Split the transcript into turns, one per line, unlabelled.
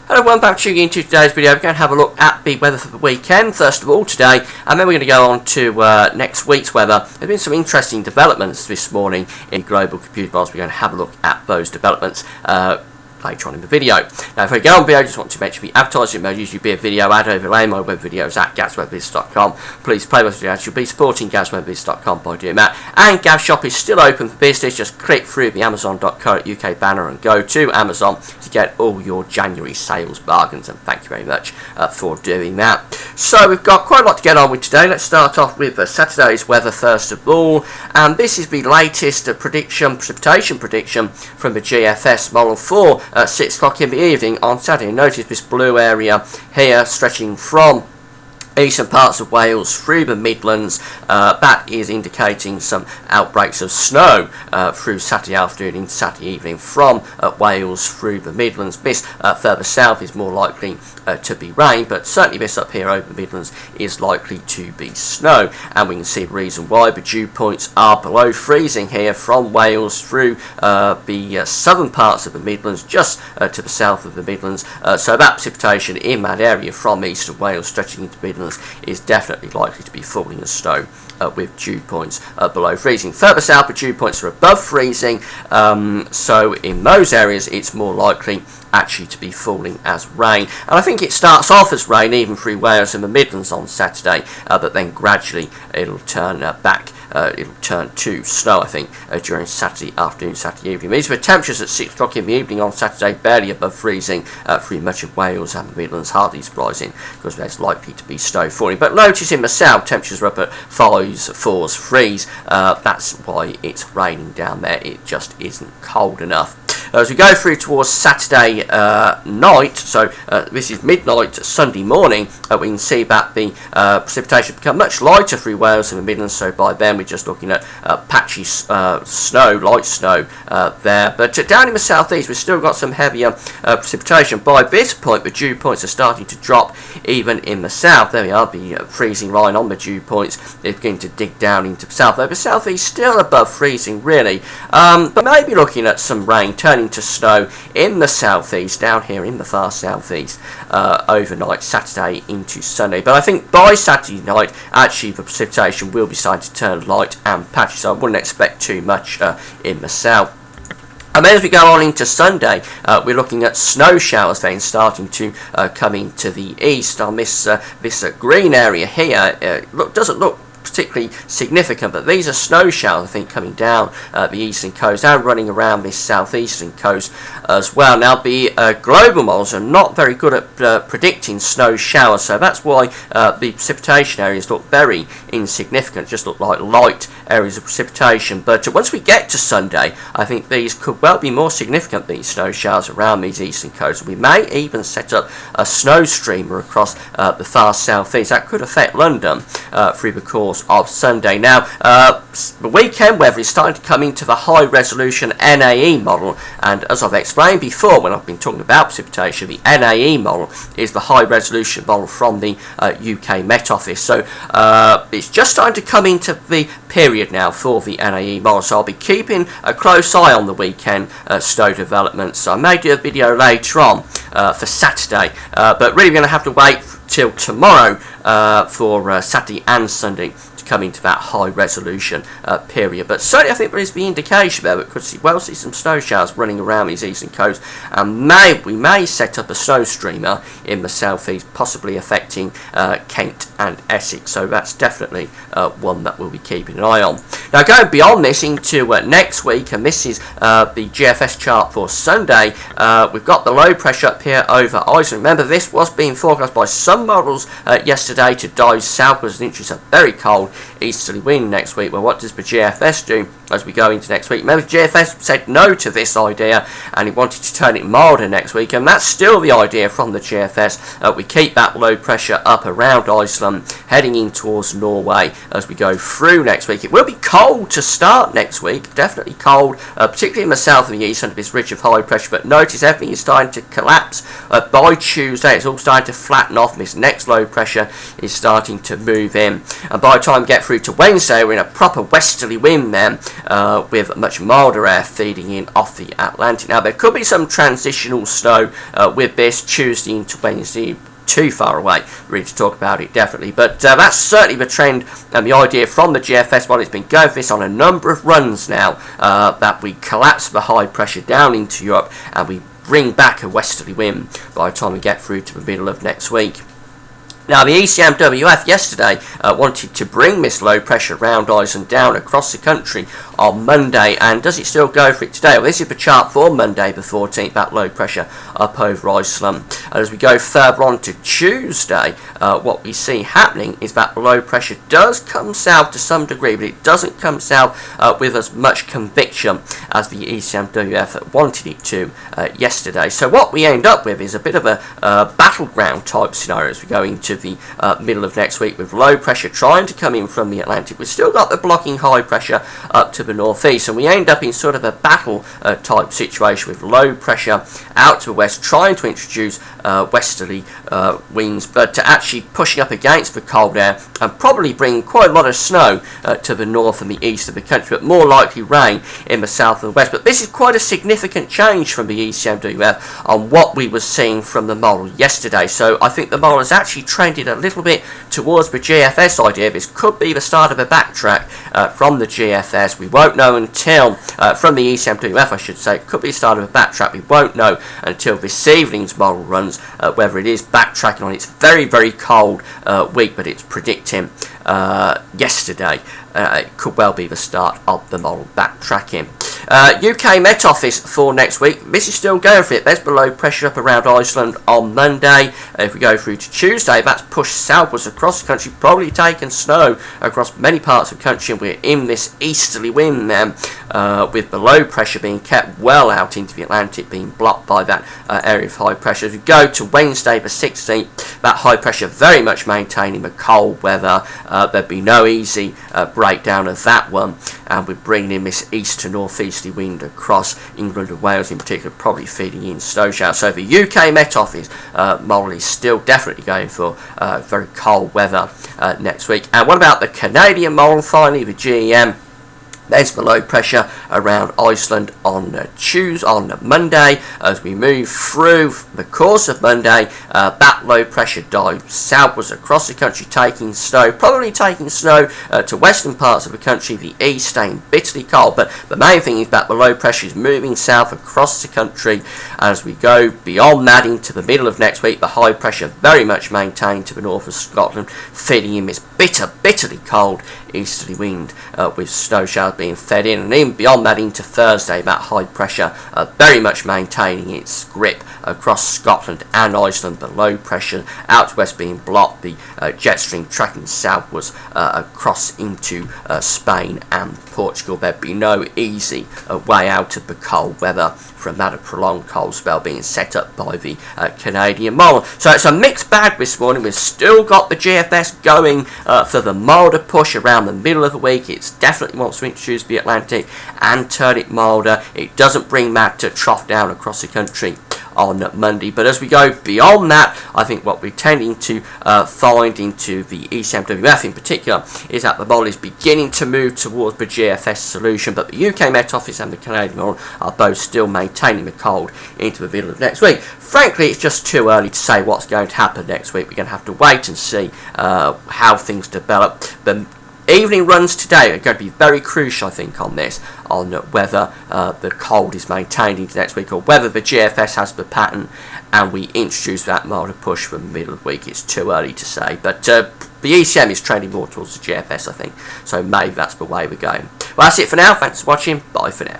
Hello everyone, back tuning into today's video. We're going to have a look at the weather for the weekend, first of all today, and then we're going to go on to next week's weather. There have been some interesting developments this morning in global computer world. We're going to have a look at those developments later on in the video. Now, if we go on video, I just want to mention the advertising may usually be a video ad overlay. My web videos at gavswebbiz.com. Please play those videos. You'll be supporting gavswebbiz.com by doing that. And Gav Shop is still open for business. Just click through the Amazon.co.uk banner and go to Amazon to get all your January sales bargains. And thank you very much for doing that. So we've got quite a lot to get on with today. Let's start off with Saturday's weather first of all. And this is the latest precipitation prediction from the GFS model for 6 o'clock in the evening on Saturday. Notice this blue area here stretching from eastern parts of Wales through the Midlands. That is indicating some outbreaks of snow through Saturday afternoon into Saturday evening from Wales through the Midlands. This further south is more likely to be rain, but certainly this up here over the Midlands is likely to be snow, and we can see the reason why. The dew points are below freezing here from Wales through the southern parts of the Midlands, just to the south of the Midlands, so that precipitation in that area from eastern Wales stretching into the Midlands is definitely likely to be falling as snow with dew points below freezing. Further south, the dew points are above freezing, so in those areas it's more likely actually to be falling as rain. And I think it starts off as rain even through Wales and the Midlands on Saturday, but then gradually it'll turn back. It'll turn to snow, I think, during Saturday afternoon, Saturday evening. These were temperatures at 6 o'clock in the evening on Saturday, barely above freezing through much of Wales and the Midlands. Hardly surprising because there's likely to be snow falling. But notice in the south, temperatures are up at 5s, 4s, 3s. That's why it's raining down there. It just isn't cold enough. As we go through towards Saturday night, so this is midnight Sunday morning, we can see that the precipitation become much lighter through Wales and the Midlands, so by then we're just looking at patchy snow, light snow there. But down in the southeast we've still got some heavier precipitation. By this point the dew points are starting to drop even in the south. There we are, the freezing line on the dew points is beginning to dig down into the south. Though the southeast still above freezing really, but maybe looking at some rain turning to snow in the southeast, down here in the far southeast, overnight Saturday into Sunday. But I think by Saturday night actually the precipitation will be starting to turn light and patchy, so I wouldn't expect too much in the south. And then as we go on into Sunday, we're looking at snow showers then starting to come into the east on this green area here. Doesn't look particularly significant, but these are snow showers I think coming down the eastern coast and running around this southeastern coast as well. Now the global models are not very good at predicting snow showers, so that's why the precipitation areas look very insignificant, just look like light areas of precipitation. But once we get to Sunday, I think these could well be more significant, these snow showers around these eastern coasts. We may even set up a snow streamer across the far southeast. That could affect London through the course of Sunday. Now the weekend weather is starting to come into the high resolution NAE model, and as I've explained before when I've been talking about precipitation, the NAE model is the high resolution model from the UK Met Office. So it's just starting to come into the period now for the NAE model, so I'll be keeping a close eye on the weekend snow developments. So I may do a video later on for Saturday, but really we're going to have to wait till tomorrow for Saturday and Sunday to come into that high resolution period. But certainly I think there is the indication there that we could see some snow showers running around these eastern coasts, and we may set up a snow streamer in the southeast, possibly affecting Kent and Essex. So that's definitely one that we'll be keeping an eye on. Now going beyond this into next week, and this is the GFS chart for Sunday, we've got the low pressure up here over Iceland. Remember, this was being forecast by some models yesterday to dive southwards and introduce a very cold easterly wind next week. Well, what does the GFS do as we go into next week? Remember, GFS said no to this idea and it wanted to turn it milder next week, and that's still the idea from the GFS. We keep that low pressure up around Iceland, heading in towards Norway as we go through next week. It will be cold to start next week, definitely cold, particularly in the south and the east under this ridge of high pressure, but notice everything is starting to collapse by Tuesday. It's all starting to flatten off, and this next low pressure is starting to move in, and by the time time we get through to Wednesday, we're in a proper westerly wind then, with much milder air feeding in off the Atlantic. Now, there could be some transitional snow with this Tuesday into Wednesday. Too far away really to talk about it, definitely, but that's certainly the trend and the idea from the GFS model. It's been going for this on a number of runs now, that we collapse the high pressure down into Europe and we bring back a westerly wind by the time we get through to the middle of next week. Now, the ECMWF yesterday wanted to bring this low pressure round Iceland down across the country on Monday, and does it still go for it today? Well, this is the chart for Monday the 14th, that low pressure up over Iceland. And as we go further on to Tuesday, what we see happening is that low pressure does come south to some degree, but it doesn't come south with as much conviction as the ECMWF wanted it to yesterday. So what we end up with is a bit of a battleground type scenario as we go into the middle of next week, with low pressure trying to come in from the Atlantic. We've still got the blocking high pressure up to the northeast, and we end up in sort of a battle type situation with low pressure out to the west trying to introduce westerly winds, but actually pushing up against the cold air and probably bringing quite a lot of snow to the north and the east of the country, but more likely rain in the south and the west. But this is quite a significant change from the ECMWF on what we were seeing from the model yesterday. So I think the model has actually trended a little bit towards the GFS idea. This could be the start of a backtrack from the GFS. We won't know until, from the ECMWF I should say, it could be the start of a backtrack. We won't know until this evening's model runs whether it is backtracking on its very, very cold week, but it's predicting yesterday. It could well be the start of the model backtracking. UK Met Office for next week. This is still going for it. There's below pressure up around Iceland on Monday. If we go through to Tuesday, that's pushed southwards across the country, probably taken snow across many parts of the country, and we're in this easterly wind then, with below pressure being kept well out into the Atlantic, being blocked by that area of high pressure. As we go to Wednesday the 16th, that high pressure very much maintaining the cold weather. There'd be no easy breakdown of that one, and we're bringing in this east to northeasterly wind across England and Wales in particular, probably feeding in snow showers. So the UK Met Office model is still definitely going for very cold weather next week. And what about the Canadian model? Finally, the GEM. There's the low pressure around Iceland on Monday. As we move through the course of Monday, that low pressure dives southwards across the country, taking snow, probably taking snow to western parts of the country, the east staying bitterly cold. But the main thing is that the low pressure is moving south across the country. As we go beyond that into the middle of next week, the high pressure very much maintained to the north of Scotland, feeding in this bitterly cold easterly wind, with snow showers being fed in, and even beyond that into Thursday, that high pressure very much maintaining its grip across Scotland and Iceland. The low pressure out to west being blocked, the jet stream tracking southwards across into Spain and Portugal. There'd be no easy way out of the cold weather from that, a prolonged cold spell being set up by the Canadian model. So it's a mixed bag this morning. We've still got the GFS going for the milder push around the middle of the week. It definitely wants to introduce the Atlantic and turn it milder. It doesn't bring that to trough down across the country on Monday. But as we go beyond that, I think what we're tending to find into the ECMWF in particular is that the model is beginning to move towards the GFS solution, but the UK Met Office and the Canadian model are both still maintaining the cold into the middle of next week. Frankly, it's just too early to say what's going to happen next week. We're going to have to wait and see how things develop. The evening runs today are going to be very crucial, I think, on this, on whether the cold is maintained into next week or whether the GFS has the pattern and we introduce that milder push from the middle of the week. It's too early to say, but the ECM is trending more towards the GFS, I think, so maybe that's the way we're going. Well, that's it for now. Thanks for watching. Bye for now.